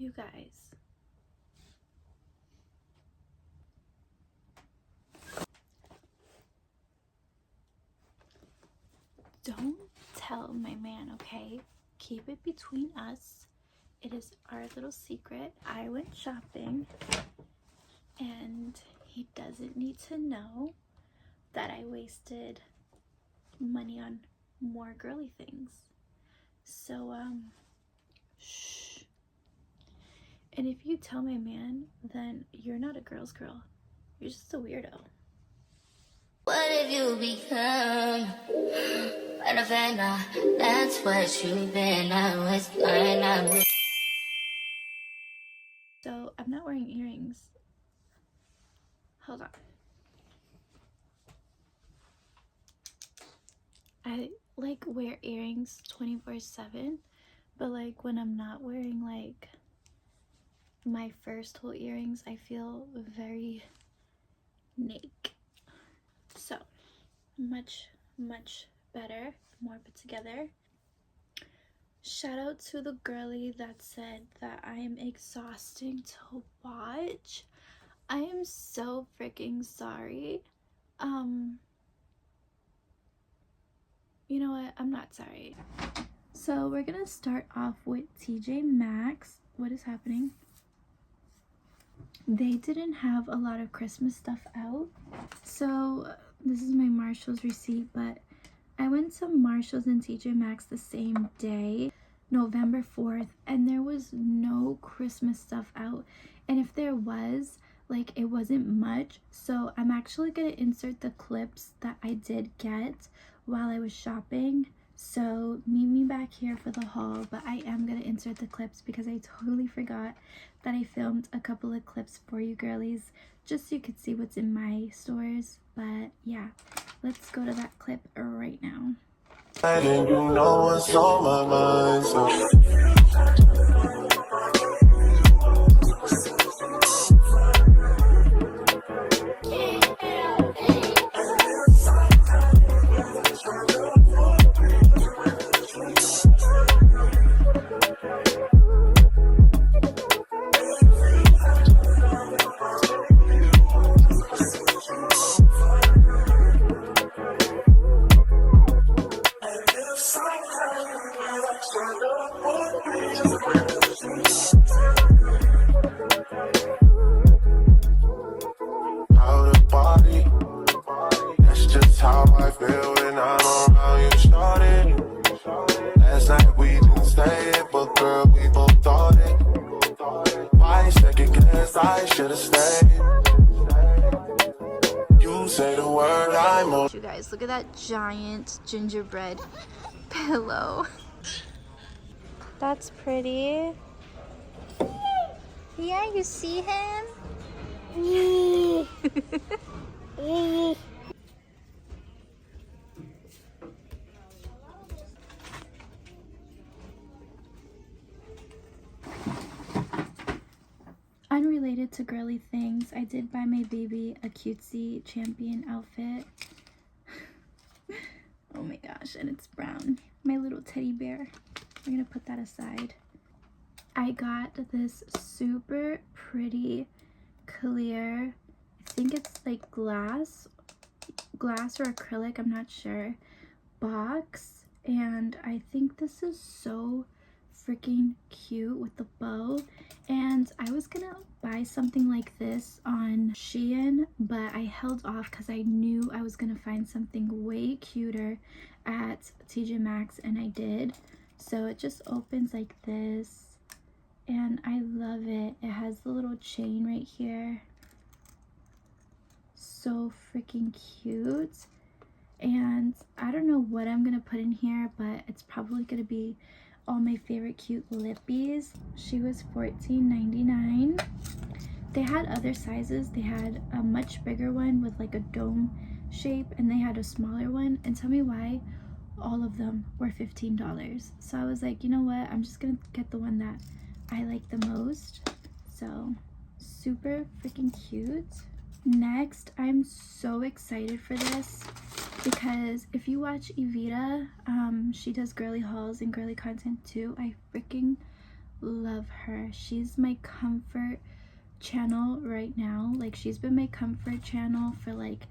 You guys, don't tell my man, okay? Keep it between us. It is our little secret. I went shopping and he doesn't need to know that I wasted money on more girly things. So shh. And if you tell my man, then you're not a girl's girl. You're just a weirdo. What if you become an offender? That's what you've been. I was blind. So I'm not wearing earrings. Hold on. I like wear earrings 24/7, but like when I'm not wearing like my first whole earrings, I feel very naked. So much better, more put together. Shout out to the girly that said that I am exhausting to watch. I am so freaking sorry. You know what? I'm not sorry. So we're gonna start off with Tjmaxx. What is happening? They didn't have a lot of Christmas stuff out. So this is my Marshalls receipt, but I went to Marshalls and Tjmaxx the same day, November 4th, and there was no Christmas stuff out. And if there was, like, it wasn't much. So I'm actually gonna insert the clips that I did get while I was shopping. So meet me back here for the haul, but I am gonna insert the clips because I totally forgot that I filmed a couple of clips for you girlies just so you could see what's in my stores. But yeah, let's go to that clip right now. And you know what's on my mind, so out of body. That's just how I feel when I'm around you. Started last night, we didn't stay it, but girl, we both thought it. Why second guess? I should've stayed. You say the word, I'm on. You guys, look at that giant gingerbread pillow. That's pretty. Yeah, you see him? Unrelated to Girlythings, I did buy my baby a cutesy champion outfit. Oh my gosh, and it's brown. My little teddy bear. I'm gonna put that aside. I got this super pretty clear, I think it's like glass or acrylic, I'm not sure, box, and I think this is so freaking cute with the bow. And I was gonna buy something like this on Shein, but I held off because I knew I was gonna find something way cuter at Tjmaxx, and I did. So it just opens like this, and I love it. It has the little chain right here. So freaking cute. And I don't know what I'm gonna put in here, but it's probably gonna be all my favorite cute lippies. She was $14.99. They had other sizes. They had a much bigger one with like a dome shape, and they had a smaller one. And tell me why all of them were $15. So I was like, you know what, I'm just gonna get the one that I like the most. So super freaking cute. Next, I'm so excited for this because if you watch Evita, she does girly hauls and girly content too. I freaking love her. She's my comfort channel right now. Like, she's been my comfort channel for like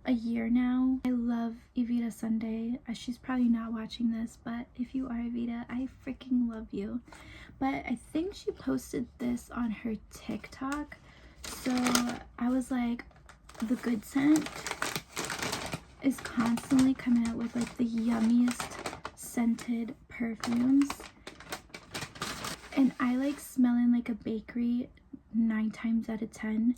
a year now. I love Evita Sunday. She's probably not watching this, but if you are Evita, I freaking love you. But I think she posted this on her TikTok, so I was like, the Good Scent is constantly coming out with like the yummiest scented perfumes, and I like smelling like a bakery 9 times out of 10.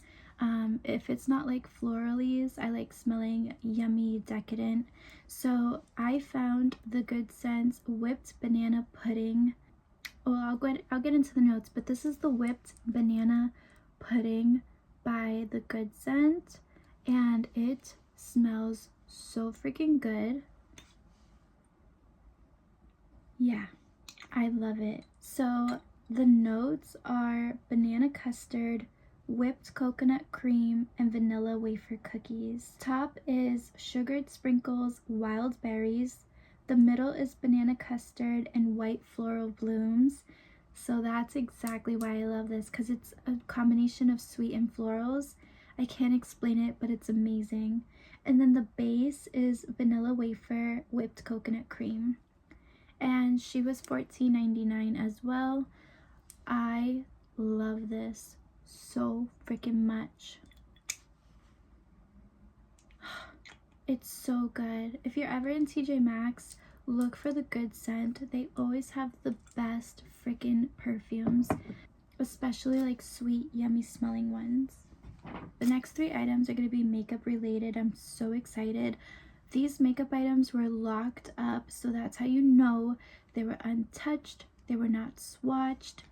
If it's not like floralies, I like smelling yummy, decadent. So I found the Good Scent's whipped banana pudding. Well, I'll get into the notes, but this is the whipped banana pudding by the Good Scent, and it smells so freaking good. Yeah, I love it. So the notes are banana custard, whipped coconut cream, and vanilla wafer cookies. Top is sugared sprinkles, wild berries. The middle is banana custard and white floral blooms. So that's exactly why I love this, because it's a combination of sweet and florals. I can't explain it, but it's amazing. And then the base is vanilla wafer, whipped coconut cream. And she was $14.99 as well. I love this so freaking much. It's so good. If you're ever in TJ Maxx, look for the Good Scent. They always have the best freaking perfumes, especially like sweet, yummy smelling ones. The next 3 items are going to be makeup related. I'm so excited. These makeup items were locked up, so that's how you know they were untouched, they were not swatched.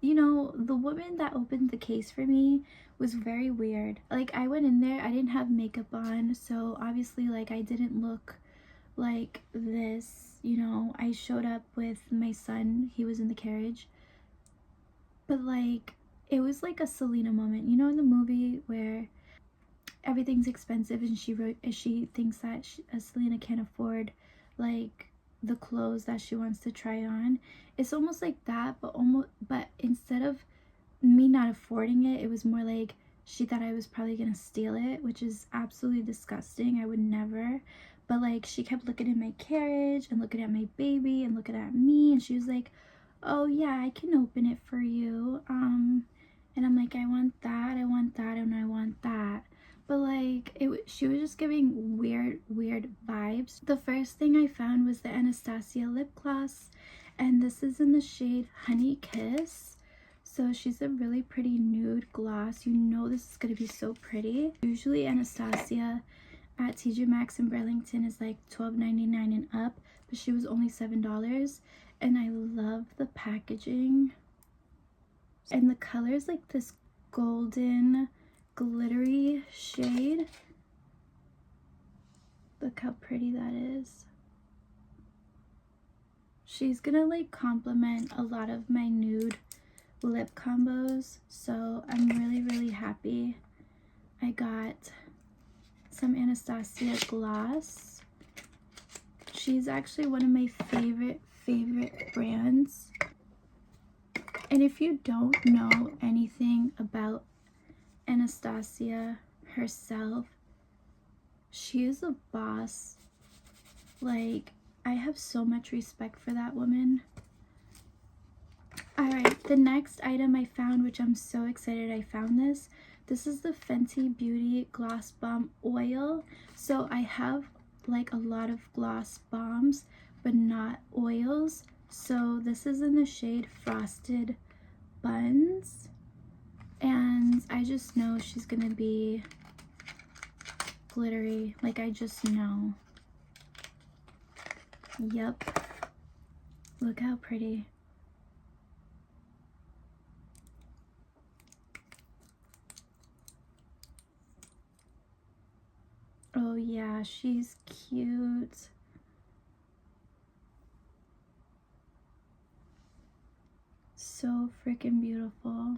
You know, the woman that opened the case for me was very weird. Like, I went in there, I didn't have makeup on, so obviously like I didn't look like this, you know. I showed up with my son, he was in the carriage, but like it was like a Selena moment, you know, in the movie where everything's expensive and she thinks that Selena can't afford like the clothes that she wants to try on. It's almost like that, but instead of me not affording it, it was more like she thought I was probably gonna steal it, which is absolutely disgusting. I would never. But like, she kept looking at my carriage and looking at my baby and looking at me, and she was like, oh yeah, I can open it for you. And I'm like, I want that, and I want that. But like, she was just giving weird vibes. The first thing I found was the Anastasia lip gloss, and this is in the shade Honey Kiss. So she's a really pretty nude gloss. You know this is gonna be so pretty. Usually Anastasia at TJ Maxx in Burlington is like $12.99 and up, but she was only $7, and I love the packaging. And the color is like this golden glittery shade. Look how pretty that is. She's gonna like complement a lot of my nude lip combos, so I'm really happy I got some Anastasia gloss. She's actually one of my favorite brands. And if you don't know anything about Anastasia herself, she is a boss. Like, I have so much respect for that woman. Alright, the next item I found, which I'm so excited I found this. This is the Fenty Beauty Gloss Bomb Oil. So I have like a lot of gloss bombs, but not oils. So this is in the shade Frosted Buns. And I just know she's gonna be glittery. Like, I just know. Yep. Look how pretty. Oh yeah, she's cute. So freaking beautiful.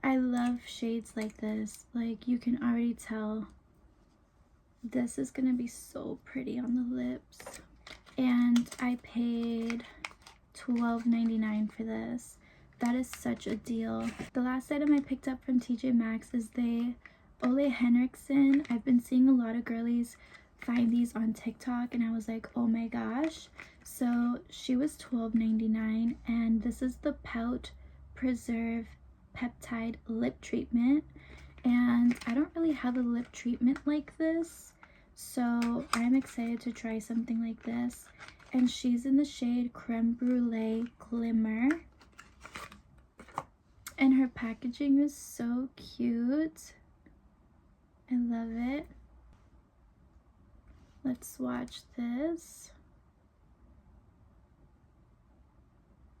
I love shades like this. Like, you can already tell this is gonna be so pretty on the lips. And I paid $12.99 for this. That is such a deal. The last item I picked up from TJ Maxx is the Ole Henriksen. I've been seeing a lot of girlies find these on TikTok and I was like, oh my gosh. So she was $12.99 and this is the Pout Preserve Peptide Lip Treatment. And I don't really have a lip treatment like this, so I'm excited to try something like this. And she's in the shade Creme Brulee Glimmer. And her packaging is so cute. I love it. Let's swatch this.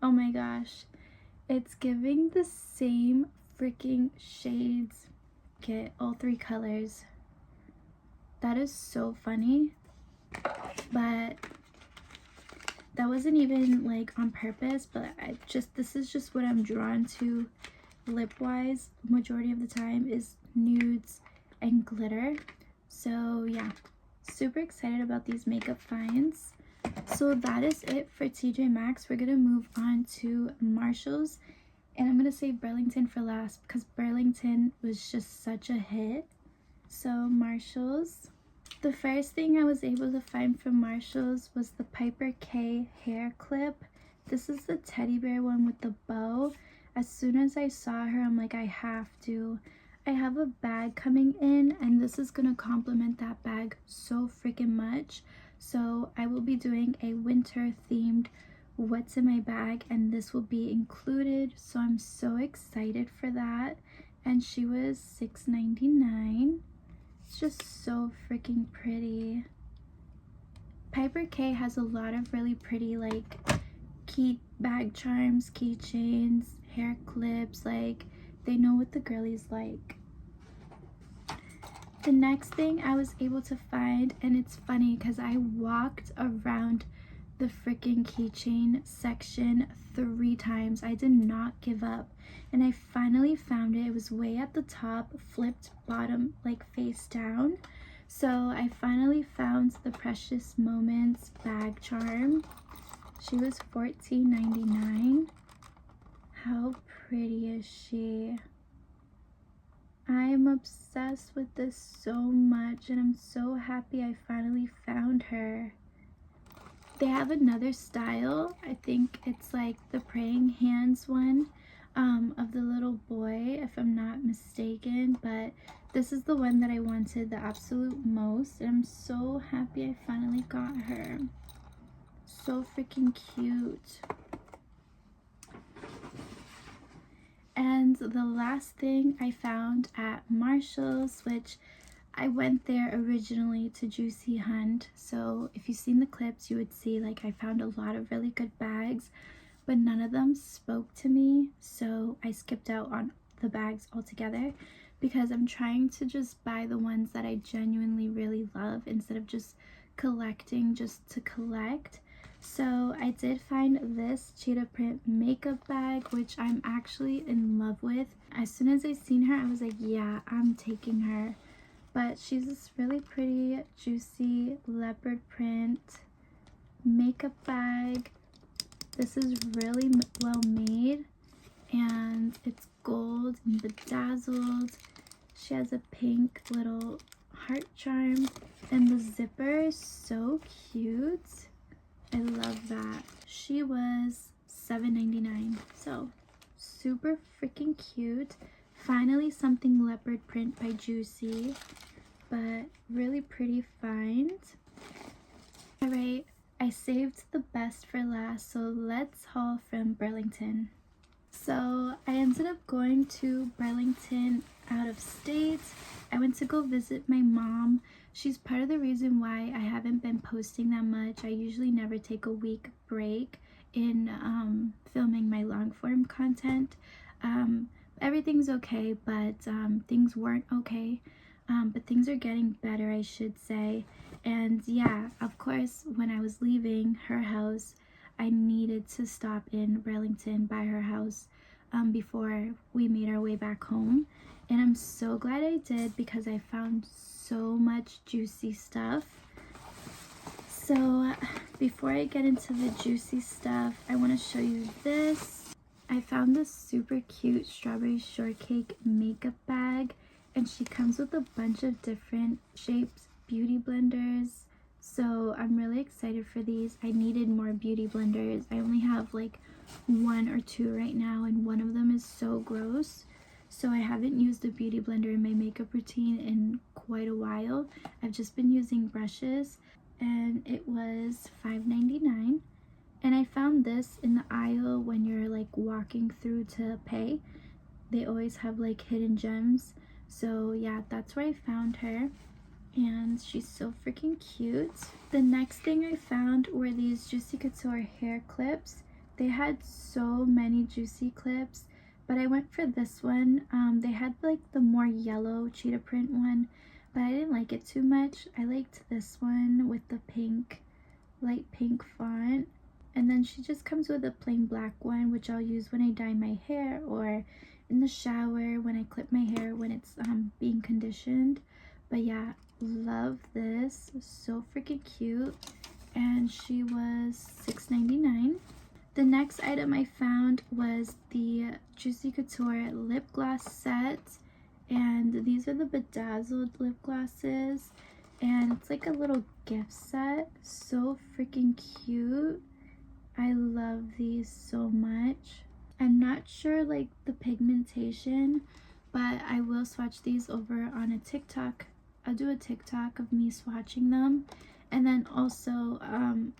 Oh my gosh. It's giving the same freaking shades. Get all 3 colors. That is so funny. But that wasn't even like on purpose, but this is just what I'm drawn to lip wise majority of the time is nudes and glitter. So yeah, super excited about these makeup finds. So that is it for TJ Maxx. We're gonna move on to Marshalls, and I'm gonna save Burlington for last because Burlington was just such a hit. So Marshalls, the first thing I was able to find from Marshalls was the Piper K hair clip. This is the teddy bear one with the bow. As soon as I saw her, I'm like, I have to. I have a bag coming in and this is gonna complement that bag so freaking much. So I will be doing a winter themed what's in my bag and this will be included. So I'm so excited for that. And she was $6.99. It's just so freaking pretty. Piper K has a lot of really pretty like key bag charms, keychains, hair clips. Like they know what the girlies like. The next thing I was able to find, and it's funny because I walked around the freaking keychain section 3 times. I did not give up and I finally found it. It was way at the top, flipped bottom, like face down. So I finally found the Precious Moments bag charm. She was $14.99. How pretty is she? I am obsessed with this so much and I'm so happy I finally found her. They have another style. I think it's like the praying hands one of the little boy, if I'm not mistaken. But this is the one that I wanted the absolute most. And I'm so happy I finally got her. So freaking cute. And the last thing I found at Marshalls, which I went there originally to Juicy Hunt. So if you've seen the clips, you would see like I found a lot of really good bags, but none of them spoke to me. So I skipped out on the bags altogether because I'm trying to just buy the ones that I genuinely really love instead of just collecting just to collect. So I did find this cheetah print makeup bag, which I'm actually in love with. As soon as I seen her, I was like, yeah, I'm taking her. But she's this really pretty, juicy leopard print makeup bag. This is really well made and it's gold and bedazzled. She has a pink little heart charm and the zipper is so cute. I love that. She was $7.99. So super freaking cute. Finally something leopard print by Juicy, but really pretty find. Alright, I saved the best for last, so let's haul from Burlington. So I ended up going to Burlington out of state. I went to go visit my mom. She's part of the reason why I haven't been posting that much. I usually never take a week break in filming my long form content. Everything's okay, but things weren't okay. But things are getting better, I should say. And yeah, of course, when I was leaving her house, I needed to stop in Burlington by her house before we made our way back home. And I'm so glad I did because I found so much juicy stuff. So before I get into the juicy stuff, I want to show you this. I found this super cute strawberry shortcake makeup bag, and she comes with a bunch of different shapes beauty blenders. So I'm really excited for these. I needed more beauty blenders. I only have like 1 or 2 right now, and one of them is so gross. So I haven't used a beauty blender in my makeup routine in quite a while. I've just been using brushes, and it was $5.99. And I found this in the aisle when you're like walking through to pay. They always have like hidden gems. So yeah, that's where I found her. And she's so freaking cute. The next thing I found were these Juicy Couture hair clips. They had so many juicy clips, but I went for this one. They had like the more yellow cheetah print one, but I didn't like it too much. I liked this one with the pink, light pink font. And then she just comes with a plain black one, which I'll use when I dye my hair or in the shower when I clip my hair when it's being conditioned. But yeah, love this. So freaking cute. And she was $6.99. The next item I found was the Juicy Couture lip gloss set, and these are the bedazzled lip glosses, and it's like a little gift set. So freaking cute. I love these so much. I'm not sure like the pigmentation, but I will swatch these over on a TikTok. I'll do a TikTok of me swatching them. And then also,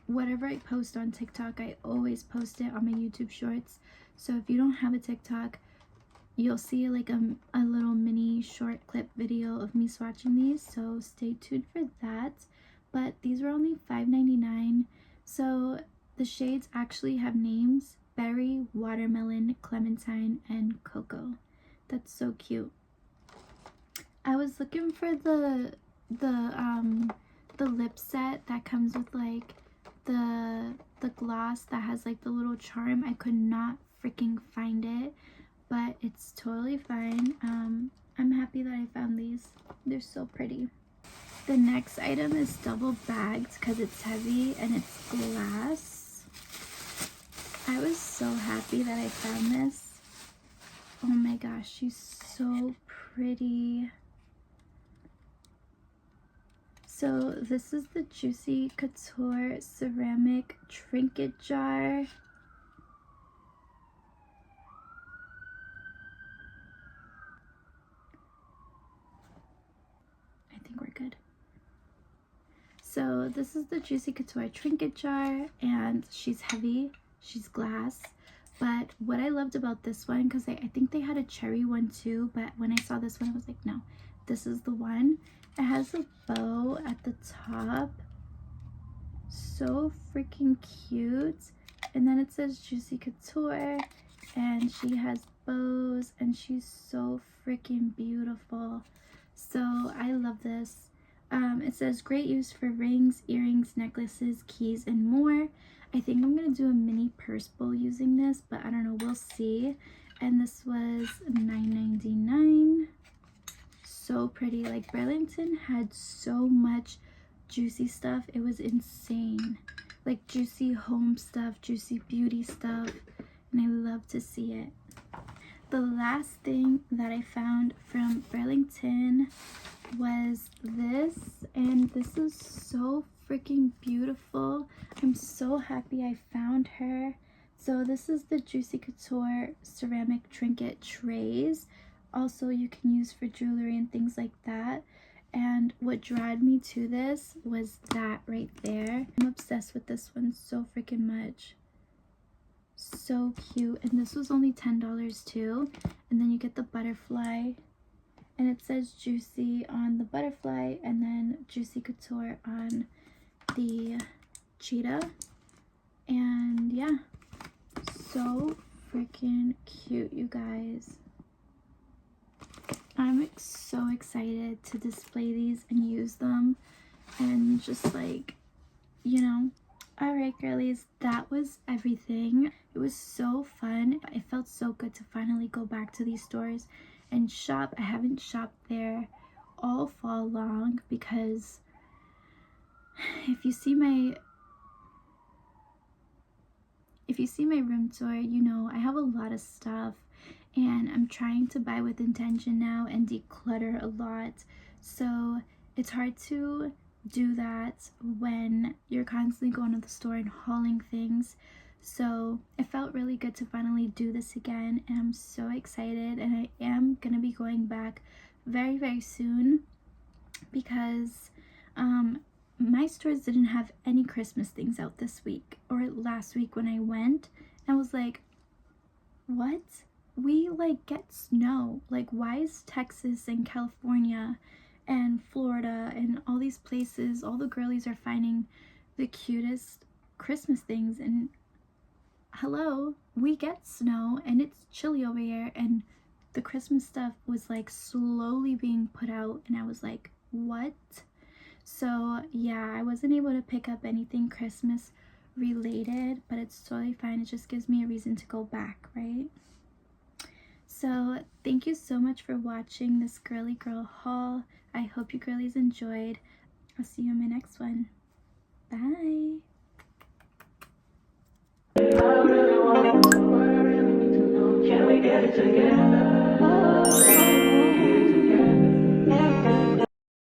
whatever I post on TikTok, I always post it on my YouTube shorts. So if you don't have a TikTok, you'll see like a little mini short clip video of me swatching these. So stay tuned for that. But these were only $5.99. So the shades actually have names: berry, watermelon, clementine, and cocoa. That's so cute. I was looking for the lip set that comes with like the gloss that has like the little charm. I could not freaking find it, but it's totally fine. I'm happy that I found these. They're so pretty. The next item is double bagged because it's heavy and it's glass. I was so happy that I found this. Oh my gosh, she's so pretty. So this is the Juicy Couture ceramic trinket jar. I think we're good. So this is the Juicy Couture trinket jar, and she's heavy, she's glass. But what I loved about this one, because I think they had a cherry one too, but when I saw this one I was like, no, this is the one. It has a bow at the top. So freaking cute. And then it says Juicy Couture, and she has bows, and she's so freaking beautiful. So I love this. It says great use for rings, earrings, necklaces, keys, and more. I think I'm gonna do a mini purse bowl using this, but I don't know, we'll see. And this was $9.99. So pretty. Like, Burlington had so much juicy stuff. It was insane. Like juicy home stuff, juicy beauty stuff, and I love to see it. The last thing that I found from Burlington was this, and this is so freaking beautiful. I'm so happy I found her. So this is the Juicy Couture ceramic trinket trays. Also, you can use for jewelry and things like that. And what drew me to this was that right there. I'm obsessed with this one so freaking much. So cute. And this was only $10 too. And then you get the butterfly, and it says Juicy on the butterfly, and then Juicy Couture on the cheetah. And yeah, so freaking cute, you guys. I'm so excited to display these and use them, and just like, you know. Alright girlies, that was everything. It was so fun. It felt so good to finally go back to these stores and shop. I haven't shopped there all fall long because if you see my if you see my room tour, you know I have a lot of stuff and I'm trying to buy with intention now and declutter a lot. So it's hard to do that when you're constantly going to the store and hauling things. So it felt really good to finally do this again, and I'm so excited, and I am gonna be going back very, very soon because my stores didn't have any Christmas things out this week or last week when I went. I was like, what? We like get snow. Like, why is Texas and California and Florida and all these places, all the girlies are finding the cutest Christmas things? And hello, we get snow and it's chilly over here, and the Christmas stuff was like slowly being put out, and I was like, what? So yeah, I wasn't able to pick up anything Christmas related, but it's totally fine. It just gives me a reason to go back, right? So thank you so much for watching this girly girl haul. I hope you girlies enjoyed. I'll see you in my next one. Bye. Can we get it together?